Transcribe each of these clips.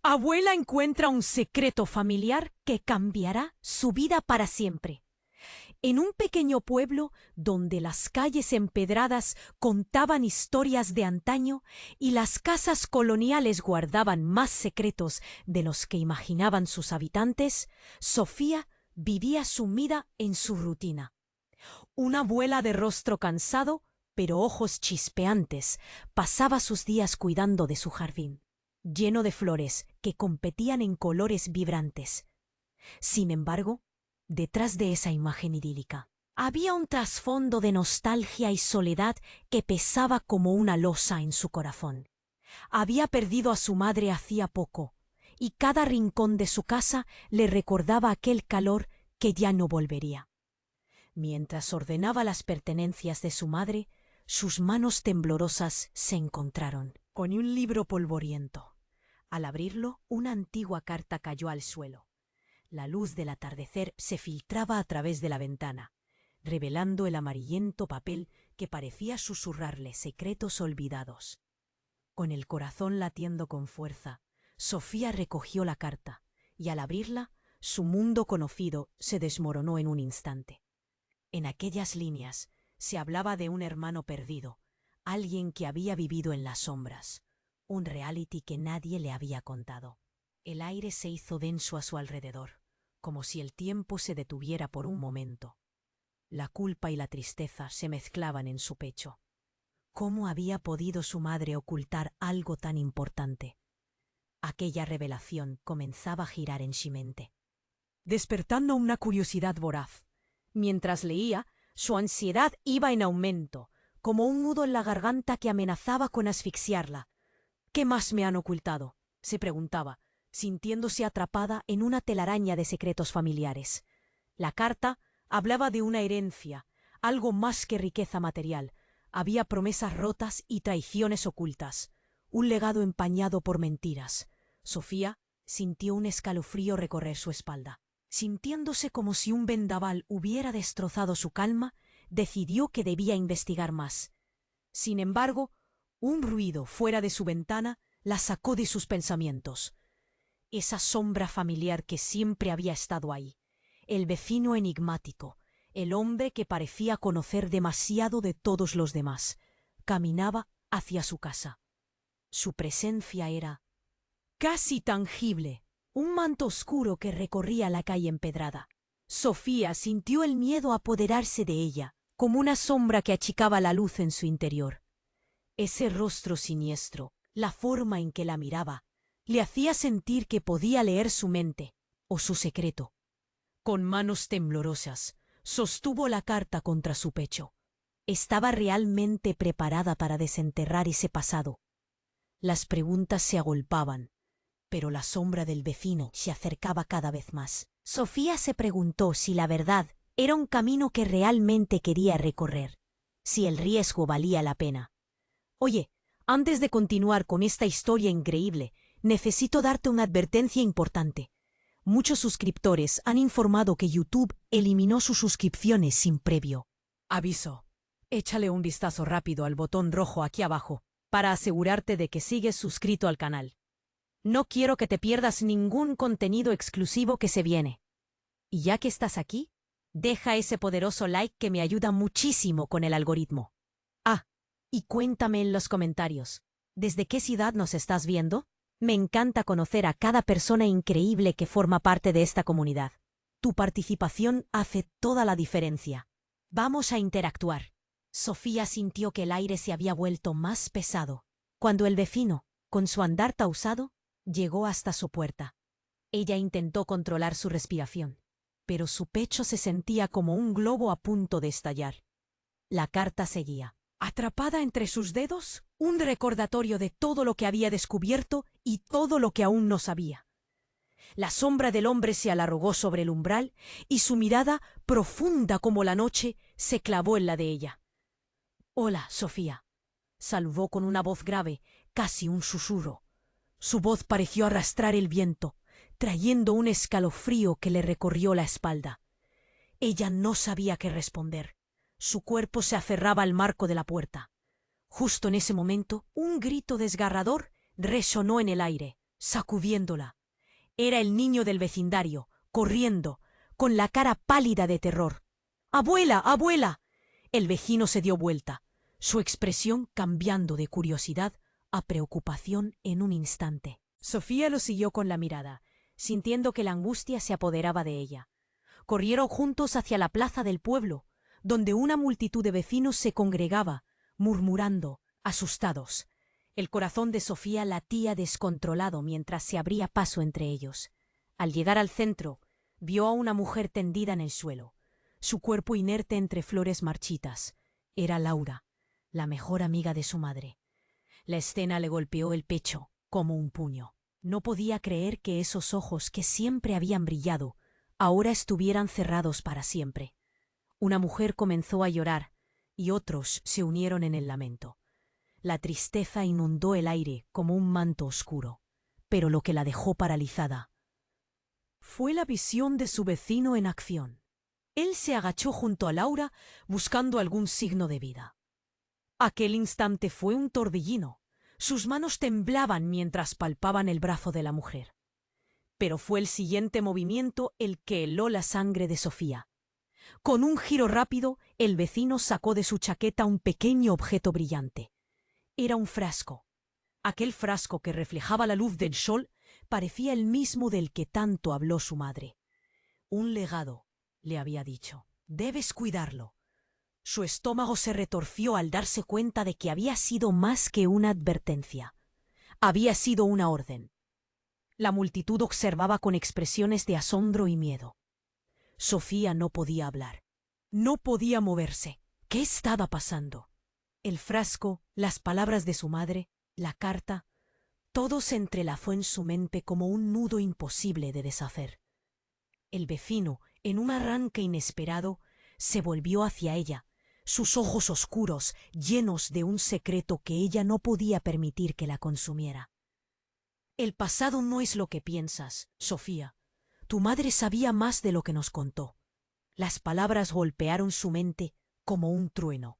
Abuela encuentra un secreto familiar que cambiará su vida para siempre. En un pequeño pueblo donde las calles empedradas contaban historias de antaño y las casas coloniales guardaban más secretos de los que imaginaban sus habitantes, Sofía vivía sumida en su rutina. Una abuela de rostro cansado, pero ojos chispeantes, pasaba sus días cuidando de su jardín, lleno de flores que competían en colores vibrantes. Sin embargo, detrás de esa imagen idílica, había un trasfondo de nostalgia y soledad que pesaba como una losa en su corazón. Había perdido a su madre hacía poco, y cada rincón de su casa le recordaba aquel calor que ya no volvería. Mientras ordenaba las pertenencias de su madre, sus manos temblorosas se encontraron con un libro polvoriento. Al abrirlo, una antigua carta cayó al suelo. La luz del atardecer se filtraba a través de la ventana, revelando el amarillento papel que parecía susurrarle secretos olvidados. Con el corazón latiendo con fuerza, Sofía recogió la carta, y al abrirla, su mundo conocido se desmoronó en un instante. En aquellas líneas se hablaba de un hermano perdido, alguien que había vivido en las sombras, un reality que nadie le había contado. El aire se hizo denso a su alrededor, como si el tiempo se detuviera por un momento. La culpa y la tristeza se mezclaban en su pecho. ¿Cómo había podido su madre ocultar algo tan importante? Aquella revelación comenzaba a girar en su mente, despertando una curiosidad voraz. Mientras leía, su ansiedad iba en aumento, como un nudo en la garganta que amenazaba con asfixiarla. ¿Qué más me han ocultado?, se preguntaba, sintiéndose atrapada en una telaraña de secretos familiares. La carta hablaba de una herencia, algo más que riqueza material. Había promesas rotas y traiciones ocultas, un legado empañado por mentiras. Sofía sintió un escalofrío recorrer su espalda. Sintiéndose como si un vendaval hubiera destrozado su calma, decidió que debía investigar más. Sin embargo, un ruido fuera de su ventana la sacó de sus pensamientos. Esa sombra familiar que siempre había estado ahí, el vecino enigmático, el hombre que parecía conocer demasiado de todos los demás, caminaba hacia su casa. Su presencia era casi tangible, un manto oscuro que recorría la calle empedrada. Sofía sintió el miedo apoderarse de ella, como una sombra que achicaba la luz en su interior. Ese rostro siniestro, la forma en que la miraba, le hacía sentir que podía leer su mente o su secreto. Con manos temblorosas, sostuvo la carta contra su pecho. Estaba realmente preparada para desenterrar ese pasado. Las preguntas se agolpaban, pero la sombra del vecino se acercaba cada vez más. Sofía se preguntó si la verdad era un camino que realmente quería recorrer, si el riesgo valía la pena. Oye, antes de continuar con esta historia increíble, necesito darte una advertencia importante. Muchos suscriptores han informado que YouTube eliminó sus suscripciones sin previo aviso. Échale un vistazo rápido al botón rojo aquí abajo para asegurarte de que sigues suscrito al canal. No quiero que te pierdas ningún contenido exclusivo que se viene. Y ya que estás aquí, deja ese poderoso like que me ayuda muchísimo con el algoritmo. Ah, y cuéntame en los comentarios, ¿desde qué ciudad nos estás viendo? Me encanta conocer a cada persona increíble que forma parte de esta comunidad. Tu participación hace toda la diferencia. Vamos a interactuar. Sofía sintió que el aire se había vuelto más pesado, cuando el vecino, con su andar pausado, llegó hasta su puerta. Ella intentó controlar su respiración, pero su pecho se sentía como un globo a punto de estallar. La carta seguía. Atrapada entre sus dedos, un recordatorio de todo lo que había descubierto y todo lo que aún no sabía. La sombra del hombre se alargó sobre el umbral y su mirada, profunda como la noche, se clavó en la de ella. «Hola, Sofía», saludó con una voz grave, casi un susurro. Su voz pareció arrastrar el viento, trayendo un escalofrío que le recorrió la espalda. Ella no sabía qué responder. Su cuerpo se aferraba al marco de la puerta. Justo en ese momento, un grito desgarrador resonó en el aire. sacudiéndola. Era el niño del vecindario, corriendo, con la cara pálida de terror. ¡Abuela! ¡Abuela! El vecino se dio vuelta, su expresión cambiando de curiosidad a preocupación en un instante. Sofía lo siguió con la mirada, sintiendo que la angustia se apoderaba de ella. Corrieron juntos hacia la plaza del pueblo, donde una multitud de vecinos se congregaba, murmurando, asustados. El corazón de Sofía latía descontrolado mientras se abría paso entre ellos. Al llegar al centro, vio a una mujer tendida en el suelo, su cuerpo inerte entre flores marchitas. Era Laura, la mejor amiga de su madre. La escena le golpeó el pecho como un puño. No podía creer que esos ojos que siempre habían brillado ahora estuvieran cerrados para siempre. Una mujer comenzó a llorar y otros se unieron en el lamento. La tristeza inundó el aire como un manto oscuro, pero lo que la dejó paralizada fue la visión de su vecino en acción. Él se agachó junto a Laura buscando algún signo de vida. Aquel instante fue un torbellino. Sus manos temblaban mientras palpaban el brazo de la mujer. Pero fue el siguiente movimiento el que heló la sangre de Sofía. Con un giro rápido, el vecino sacó de su chaqueta un pequeño objeto brillante. Era un frasco. Aquel frasco que reflejaba la luz del sol parecía el mismo del que tanto habló su madre. Un legado, le había dicho. Debes cuidarlo. Su estómago se retorció al darse cuenta de que había sido más que una advertencia. Había sido una orden. La multitud observaba con expresiones de asombro y miedo. Sofía no podía hablar. No podía moverse. ¿Qué estaba pasando? El frasco, las palabras de su madre, la carta, todo se entrelazó en su mente como un nudo imposible de deshacer. El vecino, en un arranque inesperado, se volvió hacia ella, sus ojos oscuros, llenos de un secreto que ella no podía permitir que la consumiera. El pasado no es lo que piensas, Sofía. Tu madre sabía más de lo que nos contó. Las palabras golpearon su mente como un trueno.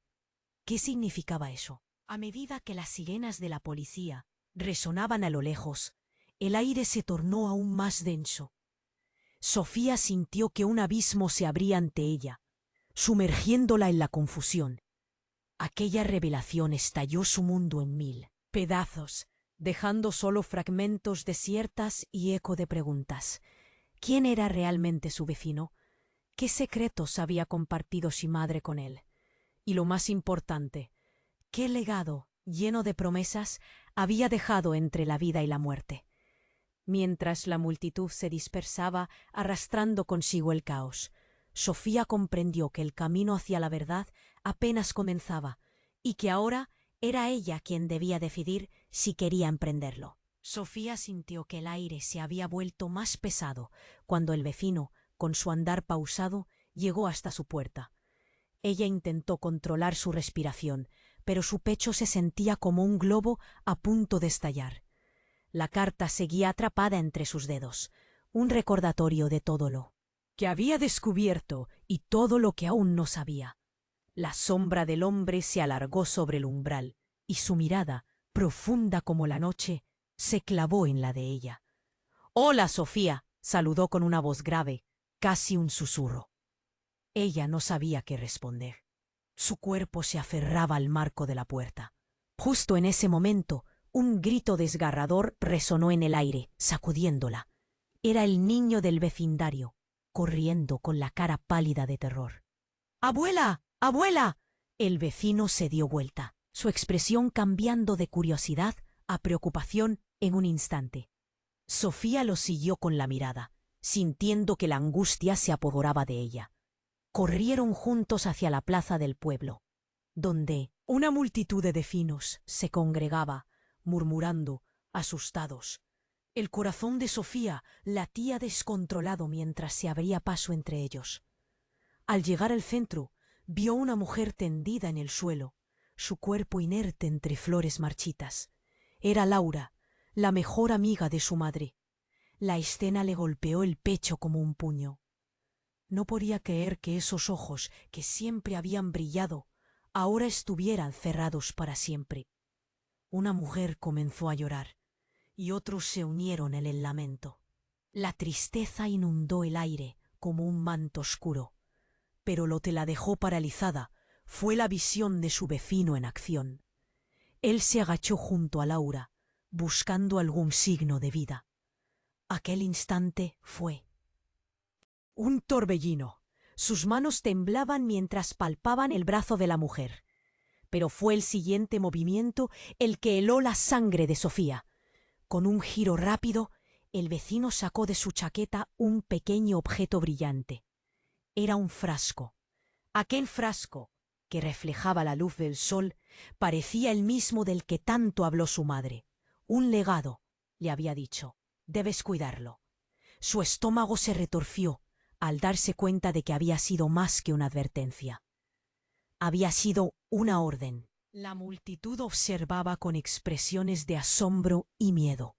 ¿Qué significaba eso? A medida que las sirenas de la policía resonaban a lo lejos, el aire se tornó aún más denso. Sofía sintió que un abismo se abría ante ella, sumergiéndola en la confusión. Aquella revelación estalló su mundo en mil pedazos, dejando solo fragmentos desiertas y eco de preguntas. ¿Quién era realmente su vecino? ¿Qué secretos había compartido su madre con él? Y lo más importante, ¿qué legado, lleno de promesas, había dejado entre la vida y la muerte? Mientras la multitud se dispersaba, arrastrando consigo el caos, Sofía comprendió que el camino hacia la verdad apenas comenzaba y que ahora era ella quien debía decidir si quería emprenderlo. Sofía sintió que el aire se había vuelto más pesado cuando el vecino, con su andar pausado, llegó hasta su puerta. Ella intentó controlar su respiración, pero su pecho se sentía como un globo a punto de estallar. La carta seguía atrapada entre sus dedos, un recordatorio de todo lo que había descubierto y todo lo que aún no sabía. La sombra del hombre se alargó sobre el umbral, y su mirada, profunda como la noche, se clavó en la de ella. «Hola, Sofía», saludó con una voz grave, casi un susurro. Ella no sabía qué responder. Su cuerpo se aferraba al marco de la puerta. Justo en ese momento, un grito desgarrador resonó en el aire, sacudiéndola. Era el niño del vecindario, corriendo con la cara pálida de terror. «¡Abuela! ¡Abuela!». El vecino se dio vuelta, su expresión cambiando de curiosidad a preocupación en un instante. Sofía lo siguió con la mirada, sintiendo que la angustia se apoderaba de ella. Corrieron juntos hacia la plaza del pueblo, donde una multitud de vecinos se congregaba, murmurando, asustados. El corazón de Sofía latía descontrolado mientras se abría paso entre ellos. Al llegar al centro, vio una mujer tendida en el suelo, su cuerpo inerte entre flores marchitas. Era Laura, la mejor amiga de su madre. La escena le golpeó el pecho como un puño. No podía creer que esos ojos, que siempre habían brillado, ahora estuvieran cerrados para siempre. Una mujer comenzó a llorar, y otros se unieron en el lamento. La tristeza inundó el aire como un manto oscuro, pero lo que la dejó paralizada fue la visión de su vecino en acción. Él se agachó junto a Laura, buscando algún signo de vida. Aquel instante fue un torbellino. Sus manos temblaban mientras palpaban el brazo de la mujer. Pero fue el siguiente movimiento el que heló la sangre de Sofía. Con un giro rápido, el vecino sacó de su chaqueta un pequeño objeto brillante. Era un frasco. Aquel frasco, que reflejaba la luz del sol, parecía el mismo del que tanto habló su madre. Un legado, le había dicho. Debes cuidarlo. Su estómago se retorció al darse cuenta de que había sido más que una advertencia. Había sido una orden. La multitud observaba con expresiones de asombro y miedo.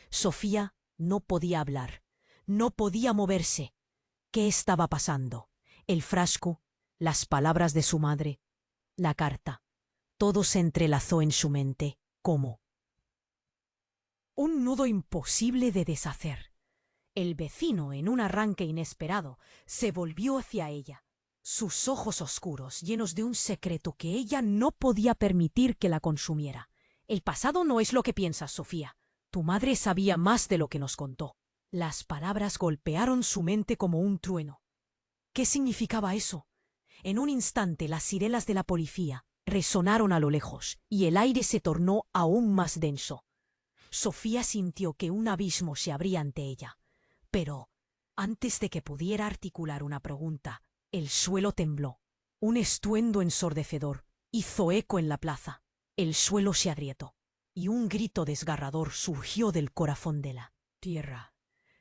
Sofía no podía hablar, no podía moverse. ¿Qué estaba pasando? El frasco, las palabras de su madre, la carta. Todo se entrelazó en su mente. ¿Cómo? Un nudo imposible de deshacer. El vecino, en un arranque inesperado, se volvió hacia ella. Sus ojos oscuros, llenos de un secreto que ella no podía permitir que la consumiera. El pasado no es lo que piensas, Sofía. Tu madre sabía más de lo que nos contó. Las palabras golpearon su mente como un trueno. ¿Qué significaba eso? En un instante las sirenas de la policía resonaron a lo lejos y el aire se tornó aún más denso. Sofía sintió que un abismo se abría ante ella. Pero, antes de que pudiera articular una pregunta, el suelo tembló. Un estruendo ensordecedor hizo eco en la plaza. El suelo se agrietó, y un grito desgarrador surgió del corazón de la tierra.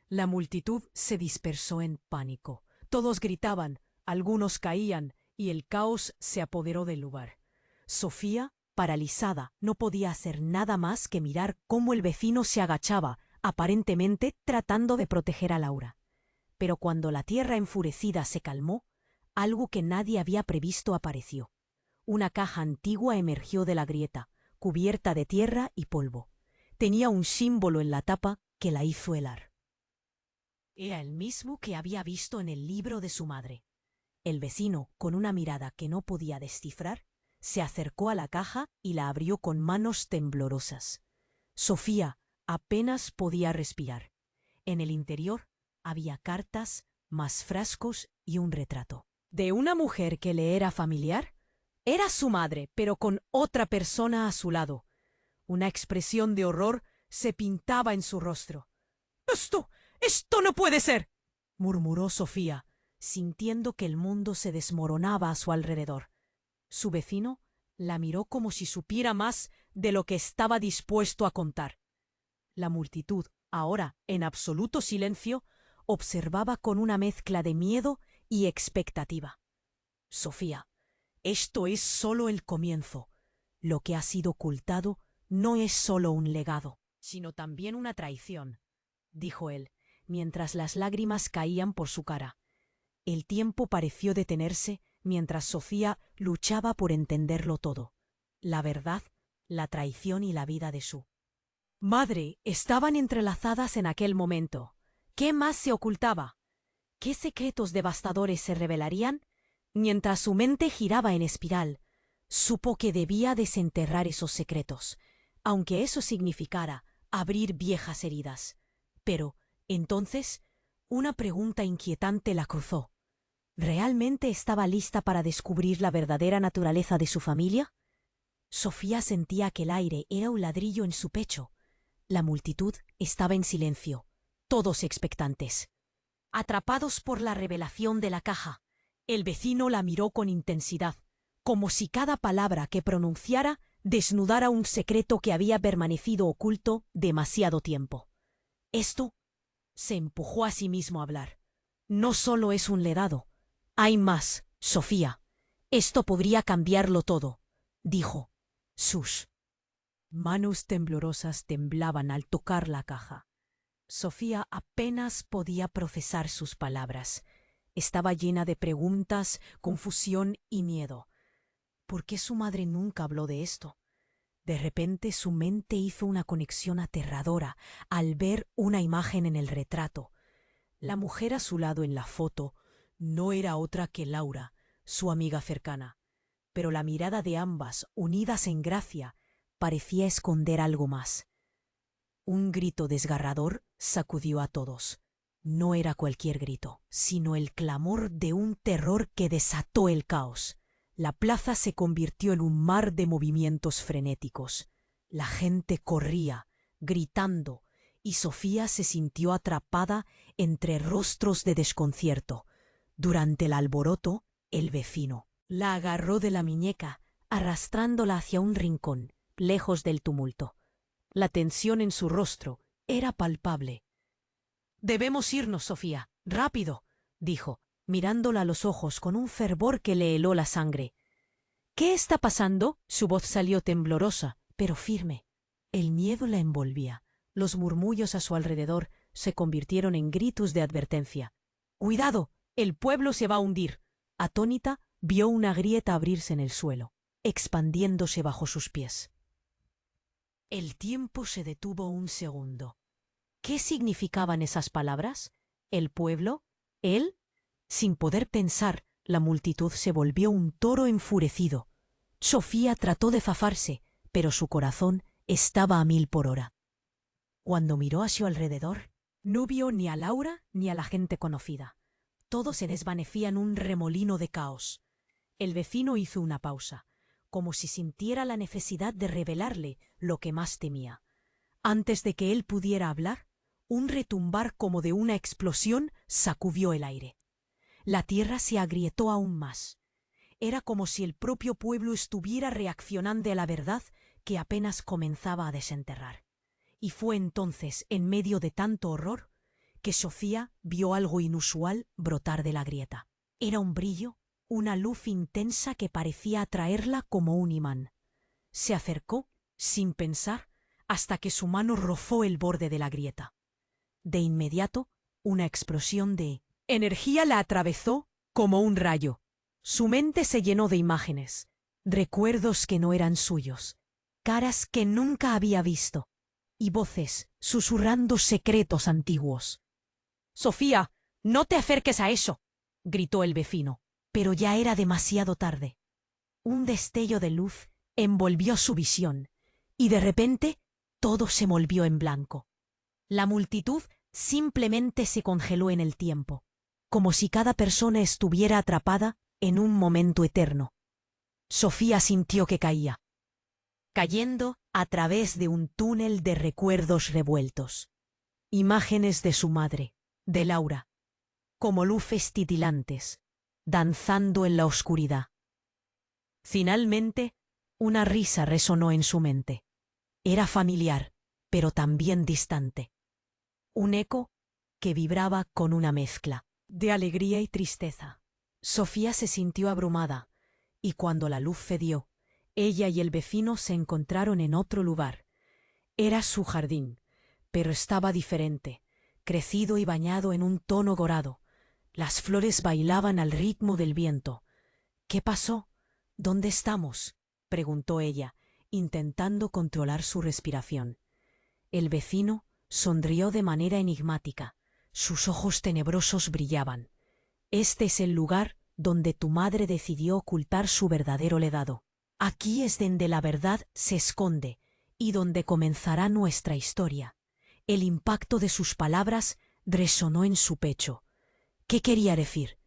La multitud se dispersó en pánico. Todos gritaban, algunos caían, y el caos se apoderó del lugar. Sofía, paralizada, no podía hacer nada más que mirar cómo el vecino se agachaba, aparentemente tratando de proteger a Laura. Pero cuando la tierra enfurecida se calmó, algo que nadie había previsto apareció. Una caja antigua emergió de la grieta, cubierta de tierra y polvo. Tenía un símbolo en la tapa que la hizo helar. Era el mismo que había visto en el libro de su madre. El vecino, con una mirada que no podía descifrar, se acercó a la caja y la abrió con manos temblorosas. Sofía apenas podía respirar. En el interior había cartas, más frascos y un retrato. ¿De una mujer que le era familiar? Era su madre, pero con otra persona a su lado. Una expresión de horror se pintaba en su rostro. ¡Esto no puede ser!, murmuró Sofía, sintiendo que el mundo se desmoronaba a su alrededor. Su vecino la miró como si supiera más de lo que estaba dispuesto a contar. La multitud, ahora en absoluto silencio, observaba con una mezcla de miedo y expectativa. Sofía, esto es solo el comienzo. Lo que ha sido ocultado no es solo un legado, sino también una traición, dijo él, mientras las lágrimas caían por su cara. El tiempo pareció detenerse mientras Sofía luchaba por entenderlo todo. La verdad, la traición y la vida de su madre estaban entrelazadas en aquel momento. ¿Qué más se ocultaba? ¿Qué secretos devastadores se revelarían? Mientras su mente giraba en espiral, supo que debía desenterrar esos secretos, aunque eso significara abrir viejas heridas. Pero, entonces, una pregunta inquietante la cruzó. ¿Realmente estaba lista para descubrir la verdadera naturaleza de su familia? Sofía sentía que el aire era un ladrillo en su pecho. La multitud estaba en silencio, todos expectantes. Atrapados por la revelación de la caja, el vecino la miró con intensidad, como si cada palabra que pronunciara desnudara un secreto que había permanecido oculto demasiado tiempo. Esto se empujó a sí mismo a hablar. No solo es un legado. Hay más, Sofía. Esto podría cambiarlo todo, dijo. Sus manos temblorosas temblaban al tocar la caja. Sofía apenas podía procesar sus palabras. Estaba llena de preguntas, confusión y miedo. ¿Por qué su madre nunca habló de esto? De repente su mente hizo una conexión aterradora al ver una imagen en el retrato. La mujer a su lado en la foto no era otra que Laura, su amiga cercana, pero la mirada de ambas, unidas en gracia, parecía esconder algo más. Un grito desgarrador sacudió a todos. No era cualquier grito, sino el clamor de un terror que desató el caos. La plaza se convirtió en un mar de movimientos frenéticos. La gente corría, gritando, y Sofía se sintió atrapada entre rostros de desconcierto. Durante el alboroto, el vecino la agarró de la muñeca, arrastrándola hacia un rincón, lejos del tumulto. La tensión en su rostro era palpable. «Debemos irnos, Sofía. Rápido», dijo, mirándola a los ojos con un fervor que le heló la sangre. «¿Qué está pasando?» Su voz salió temblorosa, pero firme. El miedo la envolvía. Los murmullos a su alrededor se convirtieron en gritos de advertencia. «¡Cuidado! El pueblo se va a hundir». Atónita, vio una grieta abrirse en el suelo, expandiéndose bajo sus pies. El tiempo se detuvo un segundo. ¿Qué significaban esas palabras? ¿El pueblo? ¿Él? Sin poder pensar, la multitud se volvió un toro enfurecido. Sofía trató de zafarse, pero su corazón estaba a 1000 por hora. Cuando miró a su alrededor, no vio ni a Laura ni a la gente conocida. Todo se desvanecía en un remolino de caos. El vecino hizo una pausa, como si sintiera la necesidad de revelarle lo que más temía. Antes de que él pudiera hablar, un retumbar como de una explosión sacudió el aire. La tierra se agrietó aún más. Era como si el propio pueblo estuviera reaccionando a la verdad que apenas comenzaba a desenterrar. Y fue entonces, en medio de tanto horror, que Sofía vio algo inusual brotar de la grieta. Era un brillo, una luz intensa que parecía atraerla como un imán. Se acercó, sin pensar, hasta que su mano rozó el borde de la grieta. De inmediato, una explosión de energía la atravesó como un rayo. Su mente se llenó de imágenes, recuerdos que no eran suyos, caras que nunca había visto, y voces susurrando secretos antiguos. «Sofía, no te acerques a eso», gritó el vecino, pero ya era demasiado tarde. Un destello de luz envolvió su visión, y de repente todo se volvió en blanco. La multitud simplemente se congeló en el tiempo, como si cada persona estuviera atrapada en un momento eterno. Sofía sintió que caía, cayendo a través de un túnel de recuerdos revueltos. Imágenes de su madre, de Laura, como luces titilantes, danzando en la oscuridad. Finalmente, una risa resonó en su mente. Era familiar, pero también distante. Un eco que vibraba con una mezcla de alegría y tristeza. Sofía se sintió abrumada, y cuando la luz cedió, ella y el vecino se encontraron en otro lugar. Era su jardín, pero estaba diferente, crecido y bañado en un tono dorado. Las flores bailaban al ritmo del viento. «¿Qué pasó? ¿Dónde estamos?», preguntó ella, intentando controlar su respiración. El vecino sonrió de manera enigmática. Sus ojos tenebrosos brillaban. «Este es el lugar donde tu madre decidió ocultar su verdadero legado. Aquí es donde la verdad se esconde y donde comenzará nuestra historia». El impacto de sus palabras resonó en su pecho. ¿Qué quería decir?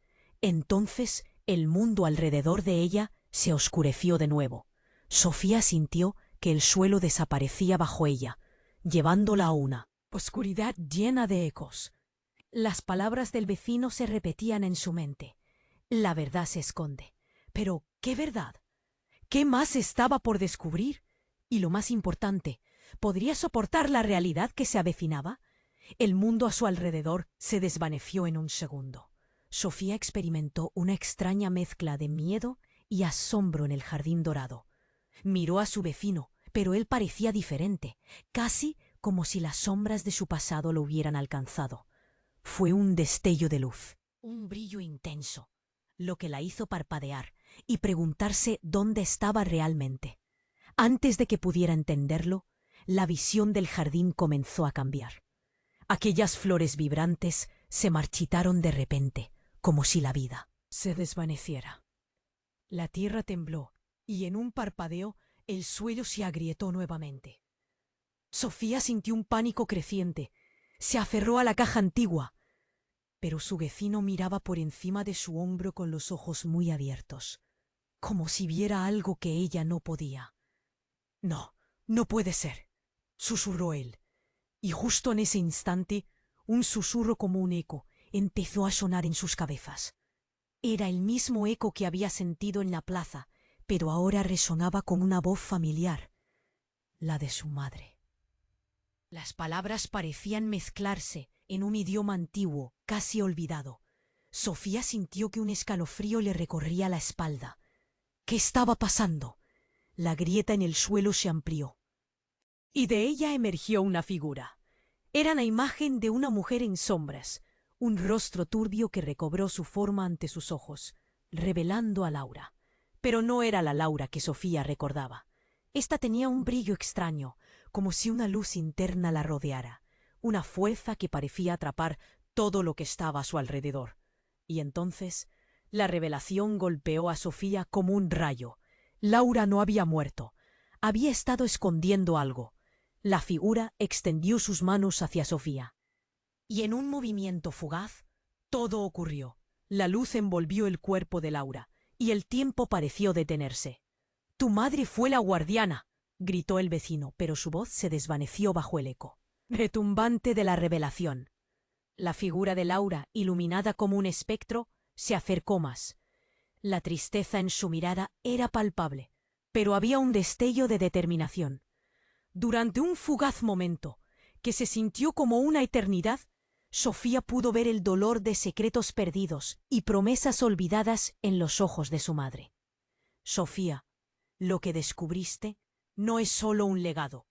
Entonces el mundo alrededor de ella se oscureció de nuevo. Sofía sintió que el suelo desaparecía bajo ella, llevándola a una oscuridad llena de ecos. Las palabras del vecino se repetían en su mente. La verdad se esconde. Pero, ¿qué verdad? ¿Qué más estaba por descubrir? Y lo más importante, ¿podría soportar la realidad que se avecinaba? El mundo a su alrededor se desvaneció en un segundo. Sofía experimentó una extraña mezcla de miedo y asombro en el jardín dorado. Miró a su vecino, pero él parecía diferente, casi como si las sombras de su pasado lo hubieran alcanzado. Fue un destello de luz, un brillo intenso, lo que la hizo parpadear y preguntarse dónde estaba realmente. Antes de que pudiera entenderlo, la visión del jardín comenzó a cambiar. Aquellas flores vibrantes se marchitaron de repente, como si la vida se desvaneciera. La tierra tembló y en un parpadeo el suelo se agrietó nuevamente. Sofía sintió un pánico creciente. Se aferró a la caja antigua, pero su vecino miraba por encima de su hombro con los ojos muy abiertos, como si viera algo que ella no podía. «No, no puede ser», susurró él, y justo en ese instante un susurro como un eco empezó a sonar en sus cabezas. Era el mismo eco que había sentido en la plaza, pero ahora resonaba con una voz familiar, la de su madre. Las palabras parecían mezclarse en un idioma antiguo, casi olvidado. Sofía sintió que un escalofrío le recorría la espalda. ¿Qué estaba pasando? La grieta en el suelo se amplió, y de ella emergió una figura. Era la imagen de una mujer en sombras, un rostro turbio que recobró su forma ante sus ojos, revelando a Laura. Pero no era la Laura que Sofía recordaba. Esta tenía un brillo extraño, como si una luz interna la rodeara, una fuerza que parecía atrapar todo lo que estaba a su alrededor. Y entonces la revelación golpeó a Sofía como un rayo. Laura no había muerto. Había estado escondiendo algo. La figura extendió sus manos hacia Sofía. Y en un movimiento fugaz, todo ocurrió. La luz envolvió el cuerpo de Laura, y el tiempo pareció detenerse. «Tu madre fue la guardiana», gritó el vecino, pero su voz se desvaneció bajo el eco retumbante de la revelación. La figura de Laura, iluminada como un espectro, se acercó más. La tristeza en su mirada era palpable, pero había un destello de determinación. Durante un fugaz momento, que se sintió como una eternidad, Sofía pudo ver el dolor de secretos perdidos y promesas olvidadas en los ojos de su madre. «Sofía, lo que descubriste no es solo un legado».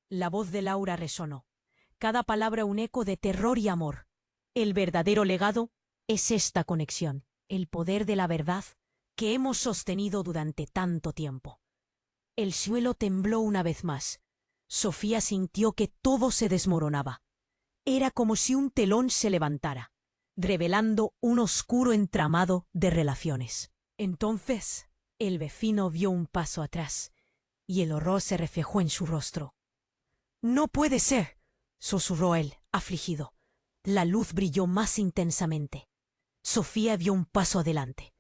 La voz de Laura resonó, cada palabra un eco de terror y amor. «El verdadero legado es esta conexión, el poder de la verdad que hemos sostenido durante tanto tiempo». El suelo tembló una vez más. Sofía sintió que todo se desmoronaba. Era como si un telón se levantara, revelando un oscuro entramado de relaciones. Entonces, el vecino vio un paso atrás, y el horror se reflejó en su rostro. «No puede ser», susurró él, afligido. La luz brilló más intensamente. Sofía vio un paso adelante.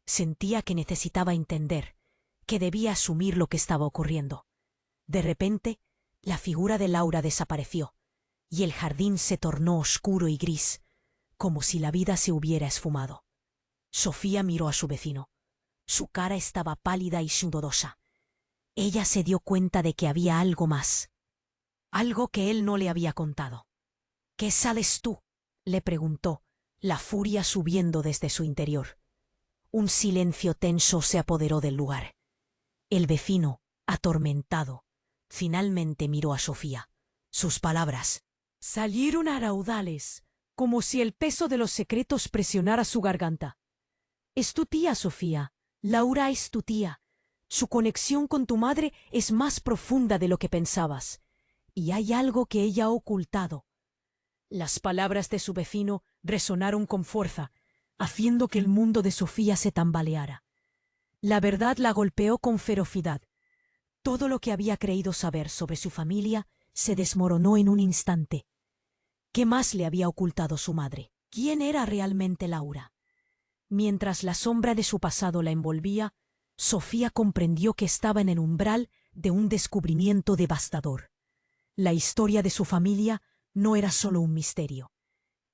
Sentía que necesitaba entender, que debía asumir lo que estaba ocurriendo. De repente, la figura de Laura desapareció, y el jardín se tornó oscuro y gris, como si la vida se hubiera esfumado. Sofía miró a su vecino. Su cara estaba pálida y sudorosa. Ella se dio cuenta de que había algo más, algo que él no le había contado. «¿Qué sabes tú?», le preguntó, la furia subiendo desde su interior. Un silencio tenso se apoderó del lugar. El vecino, atormentado, finalmente miró a Sofía. Sus palabras salieron a raudales, como si el peso de los secretos presionara su garganta. «Es tu tía, Sofía. Laura es tu tía. Su conexión con tu madre es más profunda de lo que pensabas, y hay algo que ella ha ocultado». Las palabras de su vecino resonaron con fuerza, haciendo que el mundo de Sofía se tambaleara. La verdad la golpeó con ferocidad. Todo lo que había creído saber sobre su familia se desmoronó en un instante. ¿Qué más le había ocultado su madre? ¿Quién era realmente Laura? Mientras la sombra de su pasado la envolvía, Sofía comprendió que estaba en el umbral de un descubrimiento devastador. La historia de su familia no era solo un misterio,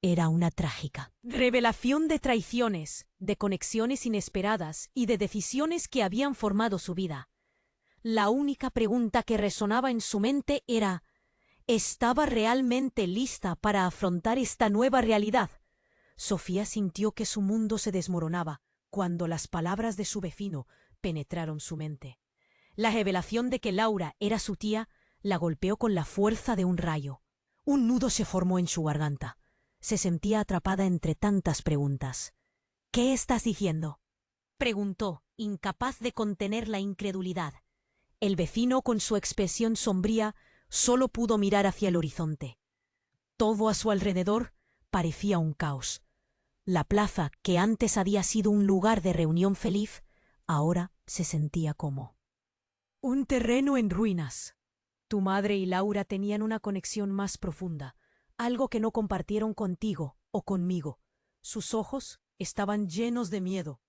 era una trágica revelación de traiciones, de conexiones inesperadas y de decisiones que habían formado su vida. La única pregunta que resonaba en su mente era: ¿estaba realmente lista para afrontar esta nueva realidad? Sofía sintió que su mundo se desmoronaba cuando las palabras de su vecino penetraron su mente. La revelación de que Laura era su tía la golpeó con la fuerza de un rayo. Un nudo se formó en su garganta. Se sentía atrapada entre tantas preguntas. «¿Qué estás diciendo?», preguntó, incapaz de contener la incredulidad. El vecino, con su expresión sombría, solo pudo mirar hacia el horizonte. Todo a su alrededor parecía un caos. La plaza, que antes había sido un lugar de reunión feliz, ahora se sentía como un terreno en ruinas. Tu madre y Laura tenían una conexión más profunda, algo que no compartieron contigo o conmigo. Sus ojos estaban llenos de miedo.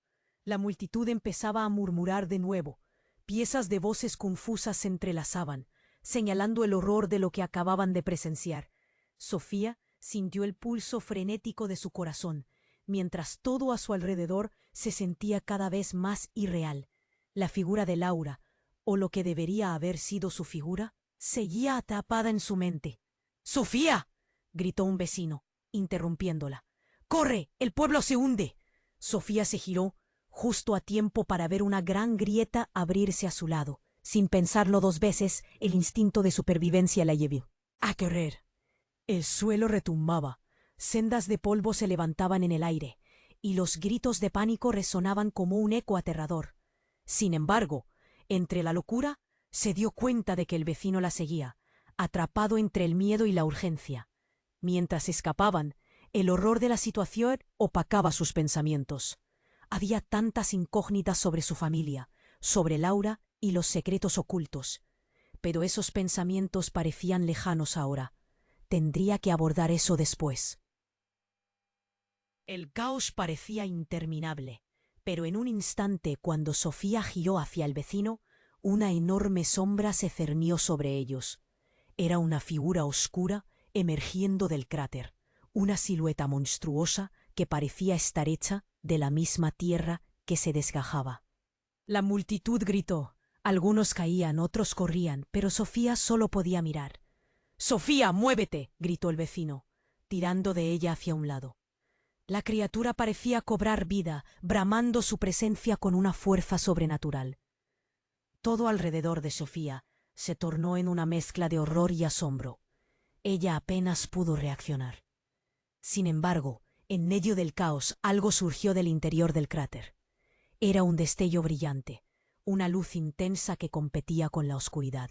La multitud empezaba a murmurar de nuevo. Piezas de voces confusas se entrelazaban, señalando el horror de lo que acababan de presenciar. Sofía sintió el pulso frenético de su corazón, mientras todo a su alrededor se sentía cada vez más irreal. La figura de Laura, o lo que debería haber sido su figura, seguía atrapada en su mente. ¡Sofía!, gritó un vecino, interrumpiéndola. ¡Corre! ¡El pueblo se hunde! Sofía se giró, justo a tiempo para ver una gran grieta abrirse a su lado. Sin pensarlo dos veces, el instinto de supervivencia la llevó a correr. El suelo retumbaba, sendas de polvo se levantaban en el aire, y los gritos de pánico resonaban como un eco aterrador. Sin embargo, entre la locura, se dio cuenta de que el vecino la seguía, atrapado entre el miedo y la urgencia. Mientras escapaban, el horror de la situación opacaba sus pensamientos. Había tantas incógnitas sobre su familia, sobre Laura y los secretos ocultos. Pero esos pensamientos parecían lejanos ahora. Tendría que abordar eso después. El caos parecía interminable, pero en un instante, cuando Sofía giró hacia el vecino, una enorme sombra se cernió sobre ellos. Era una figura oscura emergiendo del cráter, una silueta monstruosa que parecía estar hecha de la misma tierra que se desgajaba. La multitud gritó. Algunos caían, otros corrían, pero Sofía solo podía mirar. «¡Sofía, muévete!», gritó el vecino, tirando de ella hacia un lado. La criatura parecía cobrar vida, bramando su presencia con una fuerza sobrenatural. Todo alrededor de Sofía se tornó en una mezcla de horror y asombro. Ella apenas pudo reaccionar. Sin embargo, en medio del caos, algo surgió del interior del cráter. Era un destello brillante, una luz intensa que competía con la oscuridad.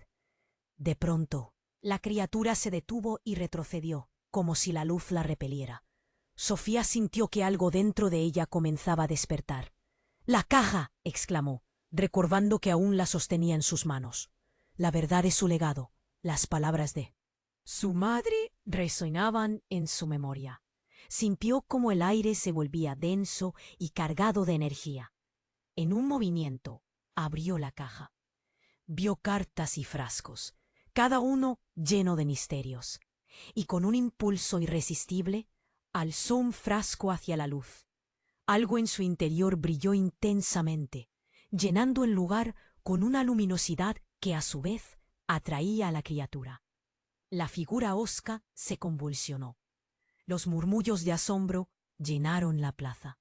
De pronto, la criatura se detuvo y retrocedió, como si la luz la repeliera. Sofía sintió que algo dentro de ella comenzaba a despertar. «¡La caja!», exclamó, recordando que aún la sostenía en sus manos. La verdad de su legado, las palabras de su madre resonaban en su memoria. Sintió como el aire se volvía denso y cargado de energía. En un movimiento, abrió la caja. Vio cartas y frascos, cada uno lleno de misterios, y con un impulso irresistible, alzó un frasco hacia la luz. Algo en su interior brilló intensamente, llenando el lugar con una luminosidad que a su vez atraía a la criatura. La figura hosca se convulsionó. Los murmullos de asombro llenaron la plaza.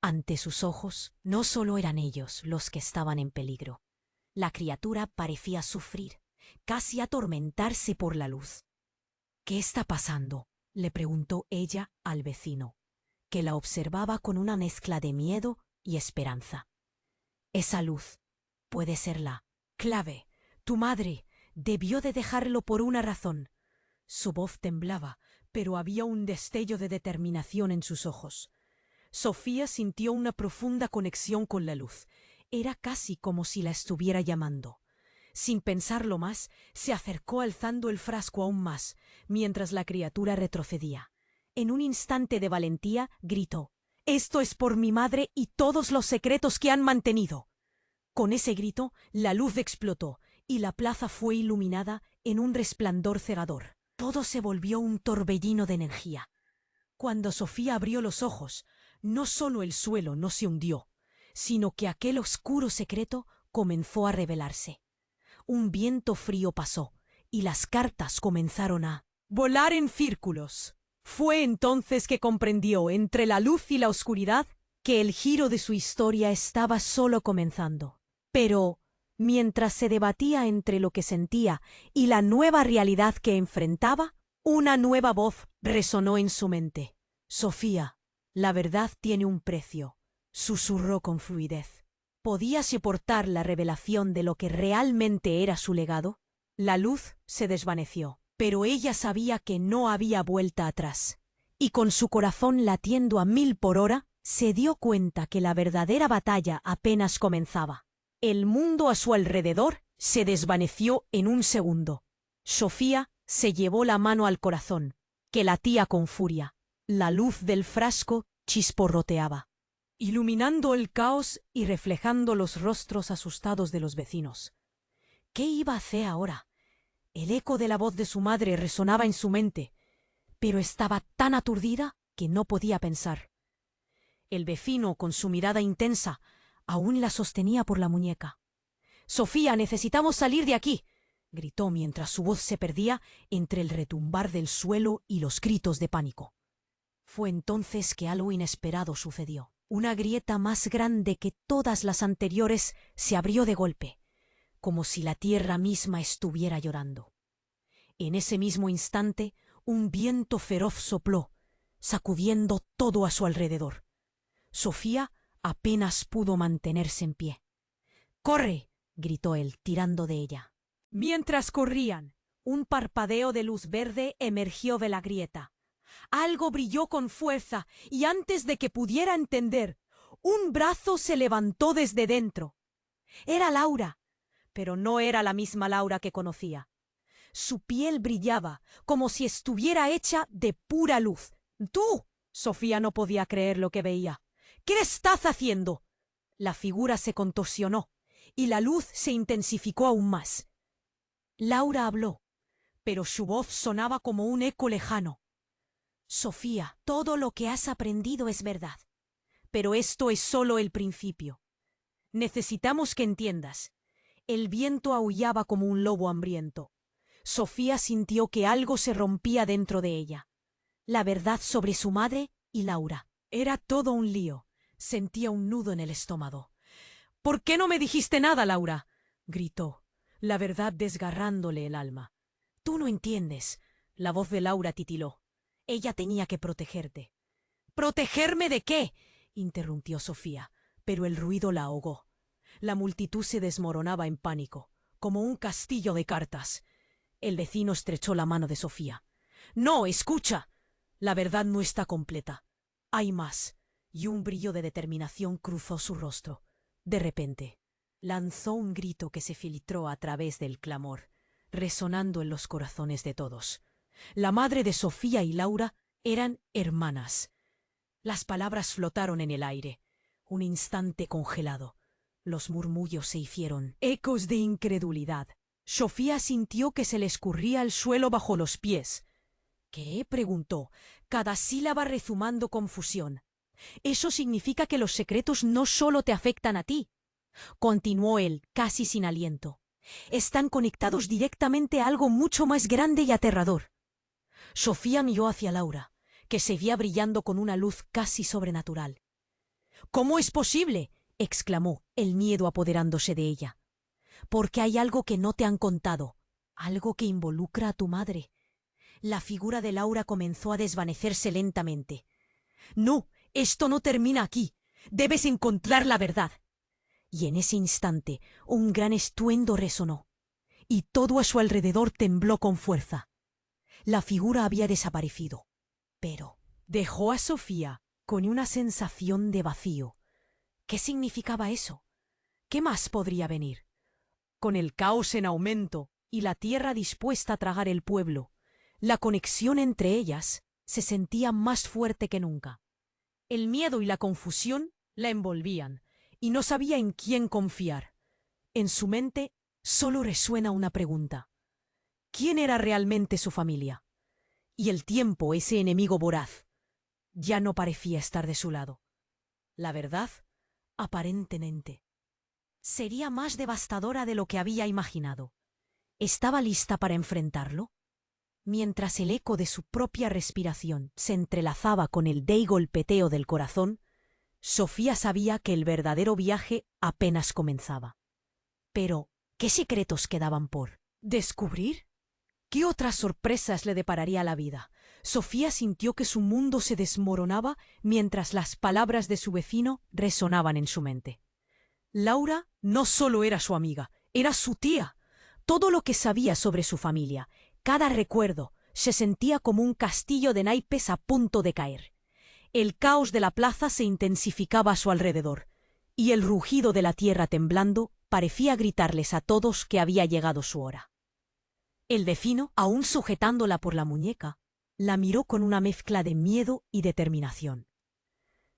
Ante sus ojos no solo eran ellos los que estaban en peligro. La criatura parecía sufrir, casi atormentarse por la luz. «¿Qué está pasando?», le preguntó ella al vecino, que la observaba con una mezcla de miedo y esperanza. «Esa luz puede ser la clave. Tu madre debió de dejarlo por una razón». Su voz temblaba, pero había un destello de determinación en sus ojos. Sofía sintió una profunda conexión con la luz. Era casi como si la estuviera llamando. Sin pensarlo más, se acercó alzando el frasco aún más, mientras la criatura retrocedía. En un instante de valentía, gritó: «¡Esto es por mi madre y todos los secretos que han mantenido!». Con ese grito, la luz explotó, y la plaza fue iluminada en un resplandor cegador. Todo se volvió un torbellino de energía. Cuando Sofía abrió los ojos, no solo el suelo no se hundió, sino que aquel oscuro secreto comenzó a revelarse. Un viento frío pasó, y las cartas comenzaron a volar en círculos. Fue entonces que comprendió, entre la luz y la oscuridad, que el giro de su historia estaba solo comenzando. Pero, mientras se debatía entre lo que sentía y la nueva realidad que enfrentaba, una nueva voz resonó en su mente. «Sofía, la verdad tiene un precio», susurró con fluidez. ¿Podía soportar la revelación de lo que realmente era su legado? La luz se desvaneció, pero ella sabía que no había vuelta atrás. Y con su corazón latiendo a 1000 por hora, se dio cuenta que la verdadera batalla apenas comenzaba. El mundo a su alrededor se desvaneció en un segundo. Sofía se llevó la mano al corazón, que latía con furia. La luz del frasco chisporroteaba, iluminando el caos y reflejando los rostros asustados de los vecinos. ¿Qué iba a hacer ahora? El eco de la voz de su madre resonaba en su mente, pero estaba tan aturdida que no podía pensar. El vecino, con su mirada intensa, aún la sostenía por la muñeca. «Sofía, necesitamos salir de aquí», gritó mientras su voz se perdía entre el retumbar del suelo y los gritos de pánico. Fue entonces que algo inesperado sucedió. Una grieta más grande que todas las anteriores se abrió de golpe, como si la tierra misma estuviera llorando. En ese mismo instante, un viento feroz sopló, sacudiendo todo a su alrededor. Sofía apenas pudo mantenerse en pie. «¡Corre!», gritó él, tirando de ella. Mientras corrían, un parpadeo de luz verde emergió de la grieta. Algo brilló con fuerza y antes de que pudiera entender, un brazo se levantó desde dentro. Era Laura, pero no era la misma Laura que conocía. Su piel brillaba como si estuviera hecha de pura luz. «¡Tú!», Sofía no podía creer lo que veía. «¿Qué estás haciendo?». La figura se contorsionó y la luz se intensificó aún más. Laura habló, pero su voz sonaba como un eco lejano. «Sofía, todo lo que has aprendido es verdad, pero esto es solo el principio. Necesitamos que entiendas». El viento aullaba como un lobo hambriento. Sofía sintió que algo se rompía dentro de ella. La verdad sobre su madre y Laura. Era todo un lío. Sentía un nudo en el estómago. «¿Por qué no me dijiste nada, Laura?», gritó, la verdad desgarrándole el alma. «Tú no entiendes», la voz de Laura titiló. «Ella tenía que protegerte». «¿Protegerme de qué?», interrumpió Sofía, pero el ruido la ahogó. La multitud se desmoronaba en pánico, como un castillo de cartas. El vecino estrechó la mano de Sofía. «No, escucha. La verdad no está completa. Hay más», y un brillo de determinación cruzó su rostro. De repente, lanzó un grito que se filtró a través del clamor, resonando en los corazones de todos. La madre de Sofía y Laura eran hermanas. Las palabras flotaron en el aire, un instante congelado. Los murmullos se hicieron ecos de incredulidad. Sofía sintió que se le escurría el suelo bajo los pies. «¿Qué?», preguntó, cada sílaba rezumando confusión. «Eso significa que los secretos no solo te afectan a ti», continuó él, casi sin aliento. «Están conectados directamente a algo mucho más grande y aterrador». Sofía miró hacia Laura, que seguía brillando con una luz casi sobrenatural. «¿Cómo es posible?», exclamó, el miedo apoderándose de ella. «Porque hay algo que no te han contado, algo que involucra a tu madre». La figura de Laura comenzó a desvanecerse lentamente. «No, esto no termina aquí. Debes encontrar la verdad». Y en ese instante un gran estruendo resonó, y todo a su alrededor tembló con fuerza. La figura había desaparecido, pero dejó a Sofía con una sensación de vacío. ¿Qué significaba eso? ¿Qué más podría venir? Con el caos en aumento y la tierra dispuesta a tragar el pueblo, la conexión entre ellas se sentía más fuerte que nunca. El miedo y la confusión la envolvían, y no sabía en quién confiar. En su mente solo resuena una pregunta: ¿quién era realmente su familia? Y el tiempo, ese enemigo voraz, ya no parecía estar de su lado. La verdad, aparentemente, sería más devastadora de lo que había imaginado. ¿Estaba lista para enfrentarlo? Mientras el eco de su propia respiración se entrelazaba con el débil golpeteo del corazón, Sofía sabía que el verdadero viaje apenas comenzaba. Pero, ¿qué secretos quedaban por descubrir? ¿Qué otras sorpresas le depararía la vida? Sofía sintió que su mundo se desmoronaba mientras las palabras de su vecino resonaban en su mente. Laura no solo era su amiga, era su tía. Todo lo que sabía sobre su familia, cada recuerdo, se sentía como un castillo de naipes a punto de caer. El caos de la plaza se intensificaba a su alrededor, y el rugido de la tierra temblando parecía gritarles a todos que había llegado su hora. El vecino, aún sujetándola por la muñeca, la miró con una mezcla de miedo y determinación.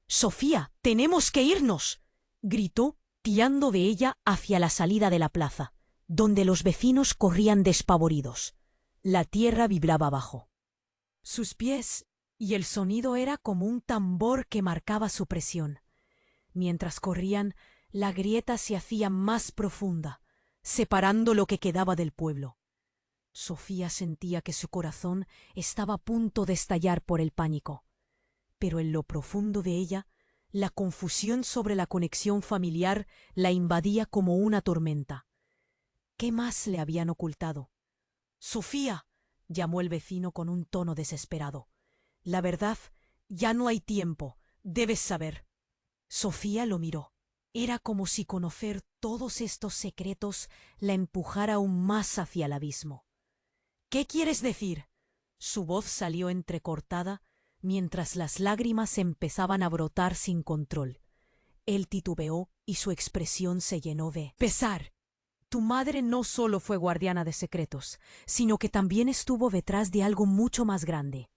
«Sofía, tenemos que irnos», gritó, tirando de ella hacia la salida de la plaza, donde los vecinos corrían despavoridos. La tierra vibraba abajo. Sus pies, y el sonido era como un tambor que marcaba su presión. Mientras corrían, la grieta se hacía más profunda, separando lo que quedaba del pueblo. Sofía sentía que su corazón estaba a punto de estallar por el pánico, pero en lo profundo de ella, la confusión sobre la conexión familiar la invadía como una tormenta. ¿Qué más le habían ocultado? «Sofía», llamó el vecino con un tono desesperado. «La verdad, ya no hay tiempo, debes saber». Sofía lo miró. Era como si conocer todos estos secretos la empujara aún más hacia el abismo. «¿Qué quieres decir?». Su voz salió entrecortada mientras las lágrimas empezaban a brotar sin control. Él titubeó y su expresión se llenó de pesar. «Tu madre no solo fue guardiana de secretos, sino que también estuvo detrás de algo mucho más grande.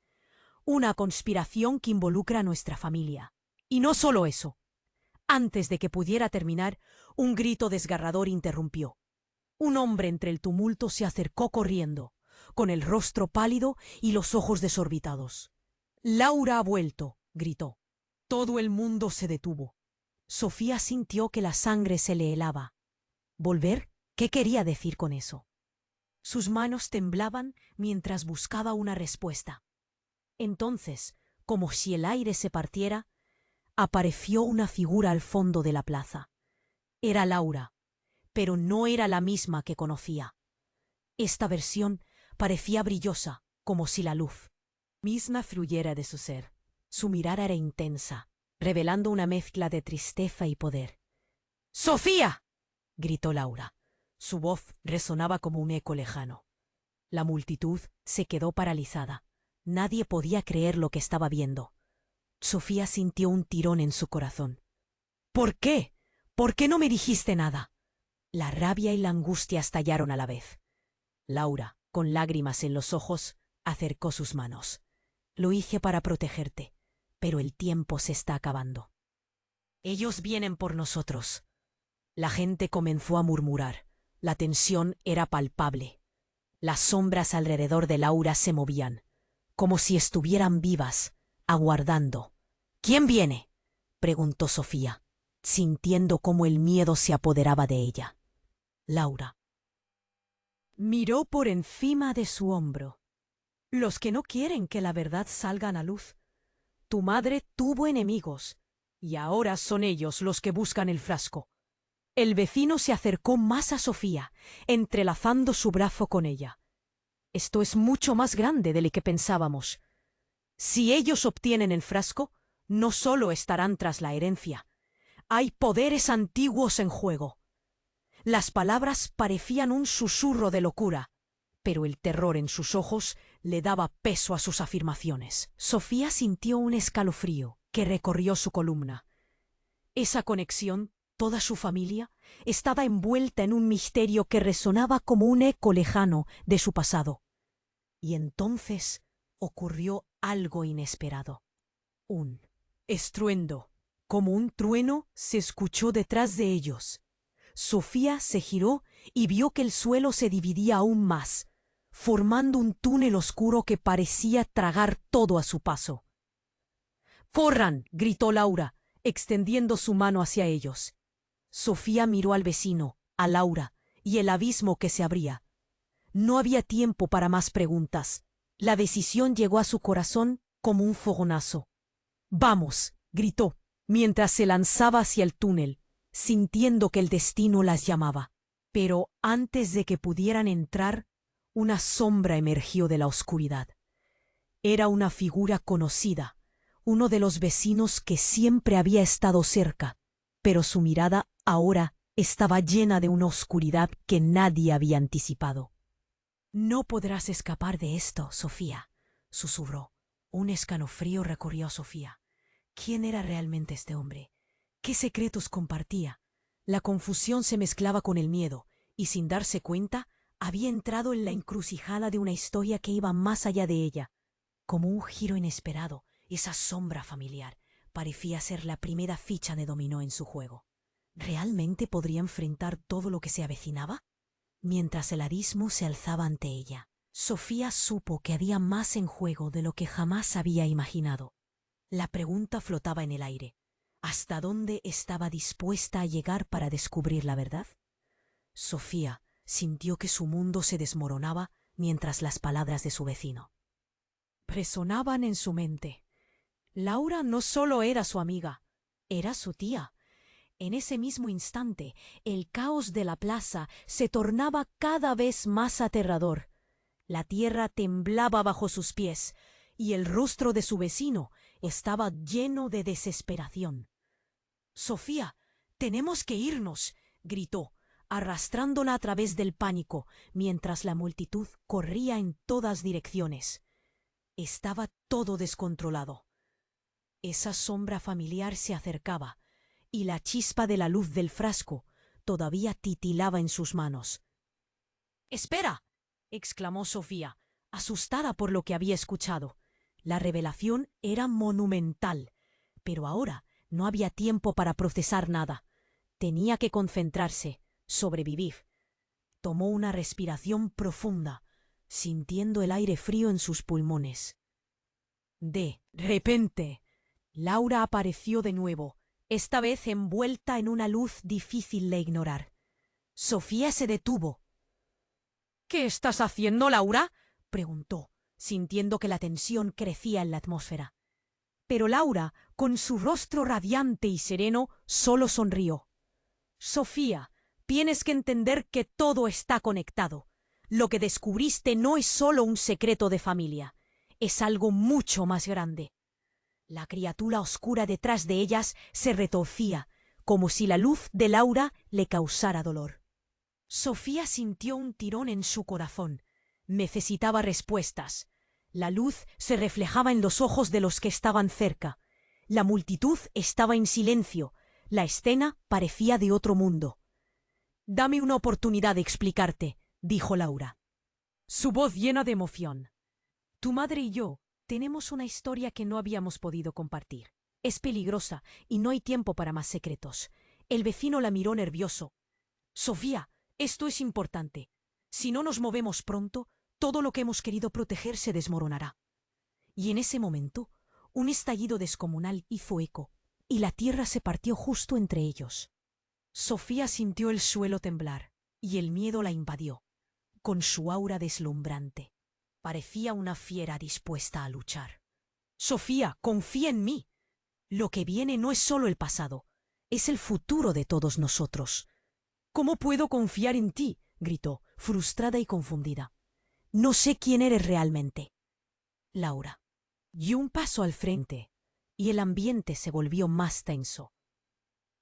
Una conspiración que involucra a nuestra familia. Y no solo eso». Antes de que pudiera terminar, un grito desgarrador interrumpió. Un hombre entre el tumulto se acercó corriendo, con el rostro pálido y los ojos desorbitados. «Laura ha vuelto», gritó. Todo el mundo se detuvo. Sofía sintió que la sangre se le helaba. ¿Volver? ¿Qué quería decir con eso? Sus manos temblaban mientras buscaba una respuesta. Entonces, como si el aire se partiera, apareció una figura al fondo de la plaza. Era Laura, pero no era la misma que conocía. Esta versión parecía brillosa, como si la luz misma fluyera de su ser. Su mirada era intensa, revelando una mezcla de tristeza y poder. «¡Sofía!», gritó Laura. Su voz resonaba como un eco lejano. La multitud se quedó paralizada. Nadie podía creer lo que estaba viendo. Sofía sintió un tirón en su corazón. «¿Por qué? ¿Por qué no me dijiste nada?». La rabia y la angustia estallaron a la vez. Laura, con lágrimas en los ojos, acercó sus manos. «Lo hice para protegerte, pero el tiempo se está acabando. Ellos vienen por nosotros». La gente comenzó a murmurar. La tensión era palpable. Las sombras alrededor de Laura se movían, como si estuvieran vivas, aguardando. «¿Quién viene?», preguntó Sofía, sintiendo cómo el miedo se apoderaba de ella. Laura miró por encima de su hombro. «Los que no quieren que la verdad salga a la luz. Tu madre tuvo enemigos, y ahora son ellos los que buscan el frasco». El vecino se acercó más a Sofía, entrelazando su brazo con ella. «Esto es mucho más grande de lo que pensábamos. Si ellos obtienen el frasco, no solo estarán tras la herencia. Hay poderes antiguos en juego». Las palabras parecían un susurro de locura, pero el terror en sus ojos le daba peso a sus afirmaciones. Sofía sintió un escalofrío que recorrió su columna. Esa conexión, toda su familia, estaba envuelta en un misterio que resonaba como un eco lejano de su pasado. Y entonces ocurrió algo inesperado. Un estruendo, como un trueno, se escuchó detrás de ellos. Sofía se giró y vio que el suelo se dividía aún más, formando un túnel oscuro que parecía tragar todo a su paso. «¡Corran!», gritó Laura, extendiendo su mano hacia ellos. Sofía miró al vecino, a Laura, y el abismo que se abría. No había tiempo para más preguntas. La decisión llegó a su corazón como un fogonazo. «¡Vamos!», gritó, mientras se lanzaba hacia el túnel, sintiendo que el destino las llamaba. Pero antes de que pudieran entrar, una sombra emergió de la oscuridad. Era una figura conocida, uno de los vecinos que siempre había estado cerca. pero su mirada ahora estaba llena de una oscuridad que nadie había anticipado. «No podrás escapar de esto, Sofía», susurró. Un escalofrío recorrió a Sofía. ¿Quién era realmente este hombre? ¿Qué secretos compartía? La confusión se mezclaba con el miedo, y sin darse cuenta, había entrado en la encrucijada de una historia que iba más allá de ella. Como un giro inesperado, esa sombra familiar parecía ser la primera ficha de dominó en su juego. ¿Realmente podría enfrentar todo lo que se avecinaba? Mientras el abismo se alzaba ante ella, Sofía supo que había más en juego de lo que jamás había imaginado. La pregunta flotaba en el aire. ¿Hasta dónde estaba dispuesta a llegar para descubrir la verdad? Sofía sintió que su mundo se desmoronaba mientras las palabras de su vecino resonaban en su mente. Laura no solo era su amiga, era su tía. En ese mismo instante, el caos de la plaza se tornaba cada vez más aterrador. La tierra temblaba bajo sus pies, y el rostro de su vecino estaba lleno de desesperación. «Sofía, tenemos que irnos», gritó, arrastrándola a través del pánico, mientras la multitud corría en todas direcciones. Estaba todo descontrolado. Esa sombra familiar se acercaba, y la chispa de la luz del frasco todavía titilaba en sus manos. «¡Espera!», exclamó Sofía, asustada por lo que había escuchado. La revelación era monumental, pero ahora no había tiempo para procesar nada. Tenía que concentrarse, sobrevivir. Tomó una respiración profunda, sintiendo el aire frío en sus pulmones. De repente, Laura apareció de nuevo, esta vez envuelta en una luz difícil de ignorar. Sofía se detuvo. «¿Qué estás haciendo, Laura?», preguntó, sintiendo que la tensión crecía en la atmósfera. Pero Laura, con su rostro radiante y sereno, solo sonrió. «Sofía, tienes que entender que todo está conectado. Lo que descubriste no es solo un secreto de familia, es algo mucho más grande». La criatura oscura detrás de ellas se retorcía, como si la luz de Laura le causara dolor. Sofía sintió un tirón en su corazón. Necesitaba respuestas. La luz se reflejaba en los ojos de los que estaban cerca. La multitud estaba en silencio. La escena parecía de otro mundo. «Dame una oportunidad de explicarte», dijo Laura, su voz llena de emoción. «Tu madre y yo tenemos una historia que no habíamos podido compartir. Es peligrosa y no hay tiempo para más secretos». El vecino la miró nervioso. «Sofía, esto es importante. Si no nos movemos pronto, todo lo que hemos querido proteger se desmoronará». Y en ese momento, un estallido descomunal hizo eco, y la tierra se partió justo entre ellos. Sofía sintió el suelo temblar, y el miedo la invadió, con su aura deslumbrante. Parecía una fiera dispuesta a luchar. «Sofía, confía en mí. Lo que viene no es solo el pasado, es el futuro de todos nosotros». «¿Cómo puedo confiar en ti?», gritó, frustrada y confundida. «No sé quién eres realmente». Laura dio un paso al frente, y el ambiente se volvió más tenso.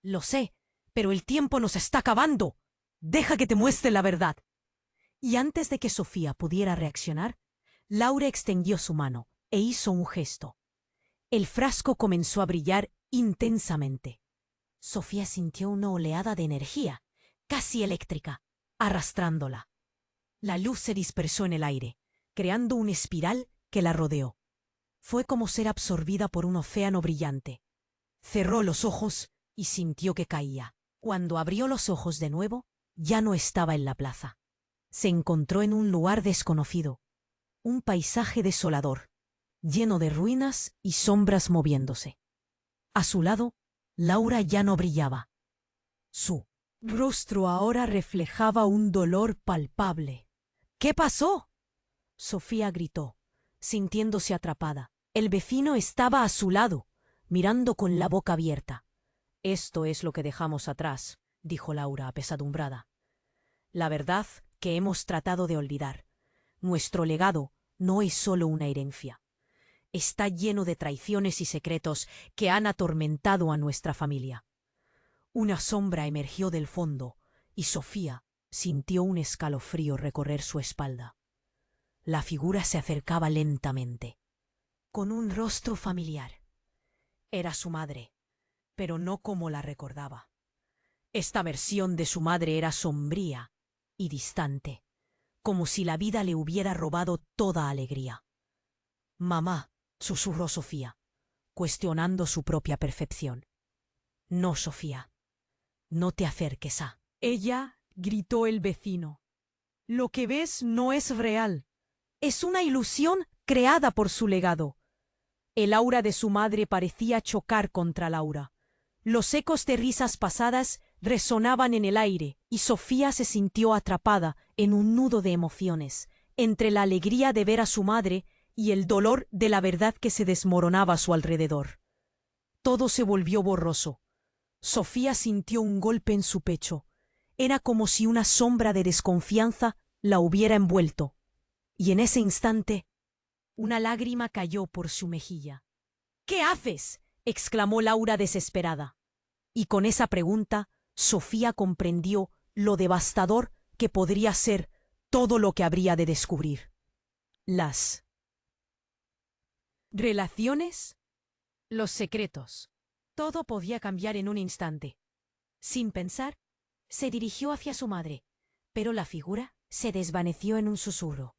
«Lo sé, pero el tiempo nos está acabando. Deja que te muestre la verdad». Y antes de que Sofía pudiera reaccionar, Laura extendió su mano e hizo un gesto. El frasco comenzó a brillar intensamente. Sofía sintió una oleada de energía, casi eléctrica, arrastrándola. La luz se dispersó en el aire, creando una espiral que la rodeó. Fue como ser absorbida por un océano brillante. Cerró los ojos y sintió que caía. Cuando abrió los ojos de nuevo, ya no estaba en la plaza. Se encontró en un lugar desconocido, un paisaje desolador, lleno de ruinas y sombras moviéndose. A su lado, Laura ya no brillaba. Su rostro ahora reflejaba un dolor palpable. «¿Qué pasó?», Sofía gritó, sintiéndose atrapada. El vecino estaba a su lado, mirando con la boca abierta. «Esto es lo que dejamos atrás», dijo Laura apesadumbrada. «La verdad que hemos tratado de olvidar. Nuestro legado no es solo una herencia. Está lleno de traiciones y secretos que han atormentado a nuestra familia. Una sombra emergió del fondo y Sofía sintió un escalofrío recorrer su espalda. La figura se acercaba lentamente, con un rostro familiar. Era su madre, pero no como la recordaba. Esta versión de su madre era sombría y distante, como si la vida le hubiera robado toda alegría. «Mamá», susurró Sofía, cuestionando su propia percepción. «No, Sofía, no te acerques a...» «Ella», gritó el vecino. «Lo que ves no es real. Es una ilusión creada por su legado». El aura de su madre parecía chocar contra Laura. Los ecos de risas pasadas resonaban en el aire y Sofía se sintió atrapada en un nudo de emociones, entre la alegría de ver a su madre y el dolor de la verdad que se desmoronaba a su alrededor. Todo se volvió borroso. Sofía sintió un golpe en su pecho. Era como si una sombra de desconfianza la hubiera envuelto. Y en ese instante, una lágrima cayó por su mejilla. «¿Qué haces?», exclamó Laura desesperada. Y con esa pregunta, Sofía comprendió lo devastador que podría ser todo lo que habría de descubrir. Las relaciones, los secretos. Todo podía cambiar en un instante. Sin pensar, se dirigió hacia su madre, pero la figura se desvaneció en un susurro.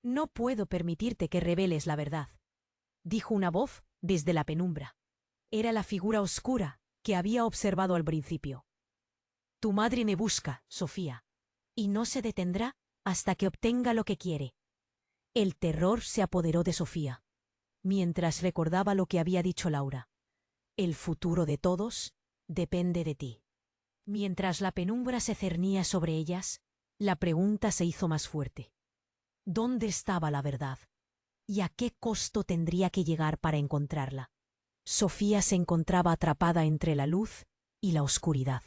«No puedo permitirte que reveles la verdad», dijo una voz desde la penumbra. Era la figura oscura que había observado al principio. «Tu madre me busca, Sofía, y no se detendrá hasta que obtenga lo que quiere». El terror se apoderó de Sofía, mientras recordaba lo que había dicho Laura. «El futuro de todos depende de ti». Mientras la penumbra se cernía sobre ellas, la pregunta se hizo más fuerte. ¿Dónde estaba la verdad? ¿Y a qué costo tendría que llegar para encontrarla? Sofía se encontraba atrapada entre la luz y la oscuridad.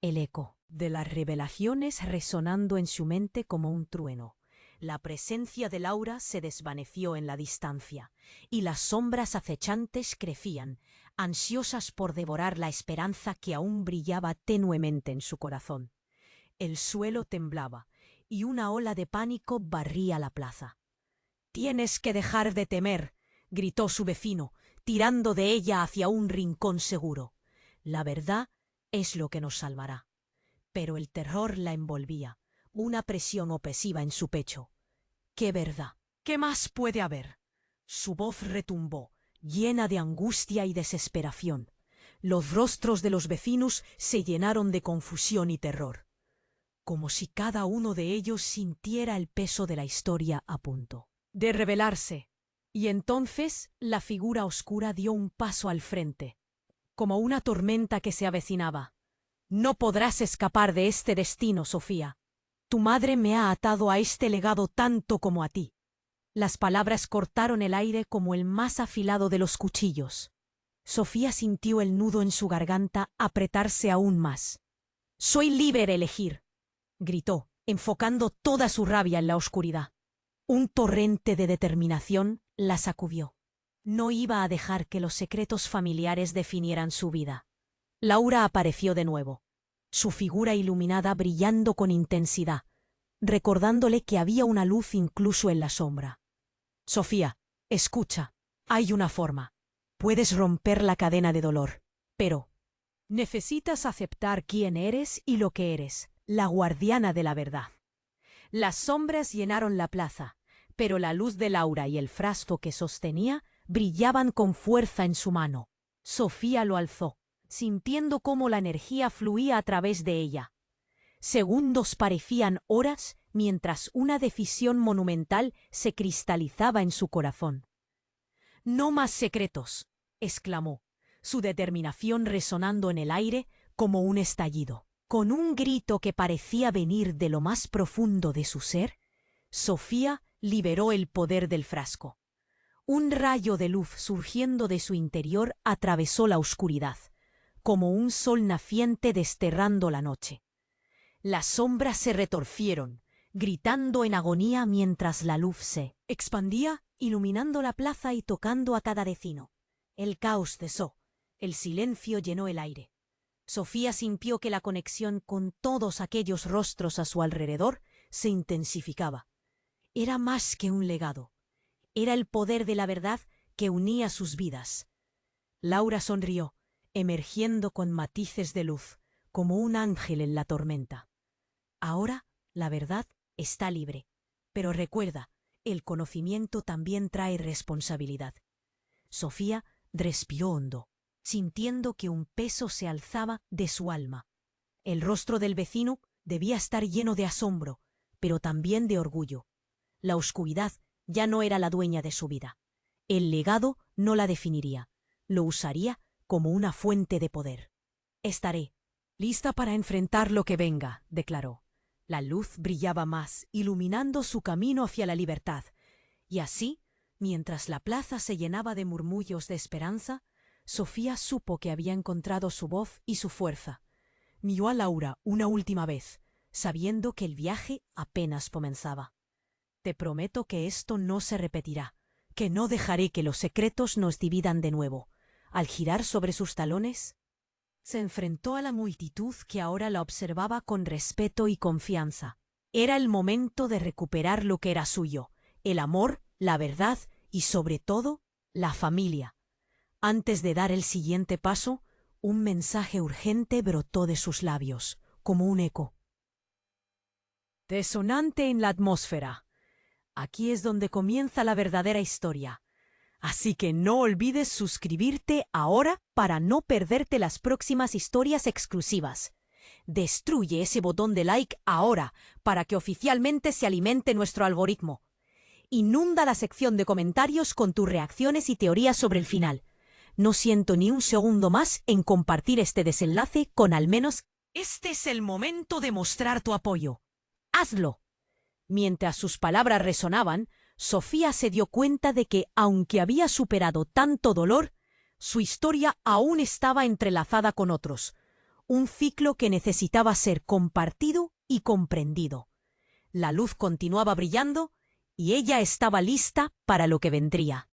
El eco de las revelaciones resonando en su mente como un trueno. La presencia de Laura se desvaneció en la distancia, y las sombras acechantes crecían, ansiosas por devorar la esperanza que aún brillaba tenuemente en su corazón. El suelo temblaba, y una ola de pánico barría la plaza. «Tienes que dejar de temer», gritó su vecino, tirando de ella hacia un rincón seguro. «La verdad es lo que nos salvará». Pero el terror la envolvía, una presión opresiva en su pecho. «¿Qué verdad? ¿Qué más puede haber?». Su voz retumbó, llena de angustia y desesperación. Los rostros de los vecinos se llenaron de confusión y terror, como si cada uno de ellos sintiera el peso de la historia a punto de revelarse. Y entonces la figura oscura dio un paso al frente, como una tormenta que se avecinaba. «No podrás escapar de este destino, Sofía. Tu madre me ha atado a este legado tanto como a ti». Las palabras cortaron el aire como el más afilado de los cuchillos. Sofía sintió el nudo en su garganta apretarse aún más. «Soy libre de elegir», gritó, enfocando toda su rabia en la oscuridad. Un torrente de determinación la sacudió. No iba a dejar que los secretos familiares definieran su vida. Laura apareció de nuevo, su figura iluminada brillando con intensidad, recordándole que había una luz incluso en la sombra. «Sofía, escucha, hay una forma. Puedes romper la cadena de dolor, pero necesitas aceptar quién eres y lo que eres, la guardiana de la verdad». Las sombras llenaron la plaza, pero la luz de Laura y el frasco que sostenía brillaban con fuerza en su mano. Sofía lo alzó, sintiendo cómo la energía fluía a través de ella. Segundos parecían horas mientras una decisión monumental se cristalizaba en su corazón. «No más secretos», exclamó, su determinación resonando en el aire como un estallido. Con un grito que parecía venir de lo más profundo de su ser, Sofía liberó el poder del frasco. Un rayo de luz surgiendo de su interior atravesó la oscuridad, como un sol naciente desterrando la noche. Las sombras se retorcieron, gritando en agonía mientras la luz se expandía, iluminando la plaza y tocando a cada vecino. El caos cesó, el silencio llenó el aire. Sofía sintió que la conexión con todos aquellos rostros a su alrededor se intensificaba. Era más que un legado. Era el poder de la verdad que unía sus vidas. Laura sonrió, emergiendo con matices de luz, como un ángel en la tormenta. Ahora la verdad está libre, pero recuerda, el conocimiento también trae responsabilidad. Sofía respiró hondo, sintiendo que un peso se alzaba de su alma. El rostro del vecino debía estar lleno de asombro, pero también de orgullo. La oscuridad ya no era la dueña de su vida. El legado no la definiría, lo usaría como una fuente de poder. «Estaré lista para enfrentar lo que venga», declaró. La luz brillaba más, iluminando su camino hacia la libertad. Y así, mientras la plaza se llenaba de murmullos de esperanza, Sofía supo que había encontrado su voz y su fuerza. Miró a Laura una última vez, sabiendo que el viaje apenas comenzaba. «Te prometo que esto no se repetirá, que no dejaré que los secretos nos dividan de nuevo». Al girar sobre sus talones, se enfrentó a la multitud que ahora la observaba con respeto y confianza. Era el momento de recuperar lo que era suyo, el amor, la verdad y, sobre todo, la familia. Antes de dar el siguiente paso, un mensaje urgente brotó de sus labios, como un eco. Resonante en la atmósfera. Aquí es donde comienza la verdadera historia. Así que no olvides suscribirte ahora para no perderte las próximas historias exclusivas. Destruye ese botón de like ahora para que oficialmente se alimente nuestro algoritmo. Inunda la sección de comentarios con tus reacciones y teorías sobre el final. No siento ni un segundo más en compartir este desenlace con al menos... Este es el momento de mostrar tu apoyo. ¡Hazlo! Mientras sus palabras resonaban, Sofía se dio cuenta de que, aunque había superado tanto dolor, su historia aún estaba entrelazada con otros, un ciclo que necesitaba ser compartido y comprendido. La luz continuaba brillando y ella estaba lista para lo que vendría.